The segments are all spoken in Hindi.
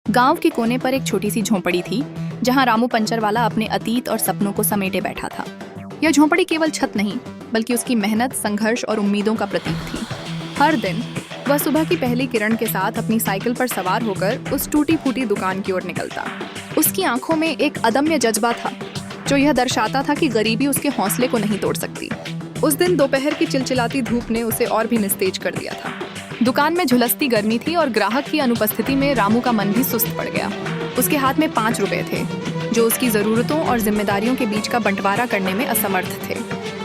गांव के कोने पर एक छोटी सी झोंपड़ी थी जहां रामू पंचर वाला अपने अतीत और सपनों को समेटे बैठा था। यह झोंपड़ी केवल छत नहीं बल्कि उसकी मेहनत, संघर्ष और उम्मीदों का प्रतीक थी। हर दिन वह सुबह की पहली किरण के साथ अपनी साइकिल पर सवार होकर उस टूटी फूटी दुकान की ओर निकलता। उसकी आंखों में एक अदम्य जज्बा था जो यह दर्शाता था कि गरीबी उसके हौसले को नहीं तोड़ सकती। उस दिन दोपहर की चिलचिलाती धूप ने उसे और भी निस्तेज कर दिया था। दुकान में झुलसती गर्मी थी और ग्राहक की अनुपस्थिति में रामू का मन भी सुस्त पड़ गया। उसके हाथ में 5 रुपए थे जो उसकी ज़रूरतों और जिम्मेदारियों के बीच का बंटवारा करने में असमर्थ थे।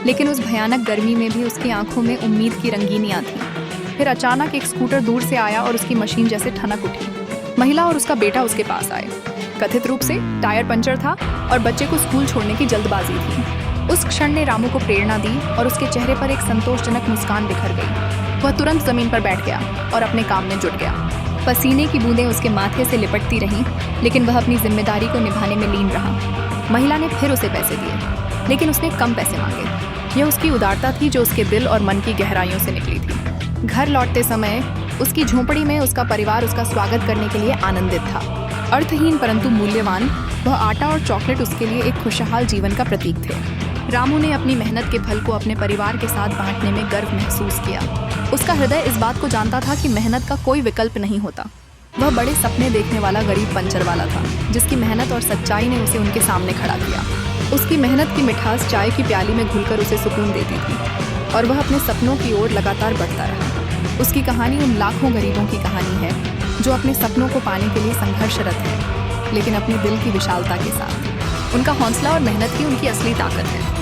लेकिन उस भयानक गर्मी में भी उसकी आंखों में उम्मीद की रंगीनियां थीं। फिर अचानक एक स्कूटर दूर से आया और उसकी मशीन जैसे ठनक उठी। महिला और उसका बेटा उसके पास आए। कथित रूप से टायर पंचर था और बच्चे को स्कूल छोड़ने की जल्दबाजी थी। उस क्षण ने रामू को प्रेरणा दी और उसके चेहरे पर एक संतोषजनक मुस्कान बिखर गई। वह तुरंत जमीन पर बैठ गया और अपने काम में जुट गया। पसीने की बूंदें उसके माथे से लिपटती रहीं, लेकिन वह अपनी जिम्मेदारी को निभाने में लीन रहा। महिला ने फिर उसे पैसे दिए, लेकिन उसने कम पैसे मांगे। यह उसकी उदारता थी जो उसके दिल और मन की गहराइयों से निकली थी। घर लौटते समय उसकी झोंपड़ी में उसका परिवार उसका स्वागत करने के लिए आनंदित था। अर्थहीन परंतु मूल्यवान, वह आटा और चॉकलेट उसके लिए एक खुशहाल जीवन का प्रतीक थे। रामू ने अपनी मेहनत के फल को अपने परिवार के साथ बांटने में गर्व महसूस किया। उसका हृदय इस बात को जानता था कि मेहनत का कोई विकल्प नहीं होता। वह बड़े सपने देखने वाला गरीब पंचर वाला था जिसकी मेहनत और सच्चाई ने उसे उनके सामने खड़ा किया। उसकी मेहनत की मिठास चाय की प्याली में घुलकर उसे सुकून देती थी और वह अपने सपनों की ओर लगातार बढ़ता रहा। उसकी कहानी उन लाखों गरीबों की कहानी है जो अपने सपनों को पाने के लिए संघर्षरत हैं, लेकिन अपने दिल की विशालता के साथ। उनका हौसला और मेहनत ही उनकी असली ताकत है।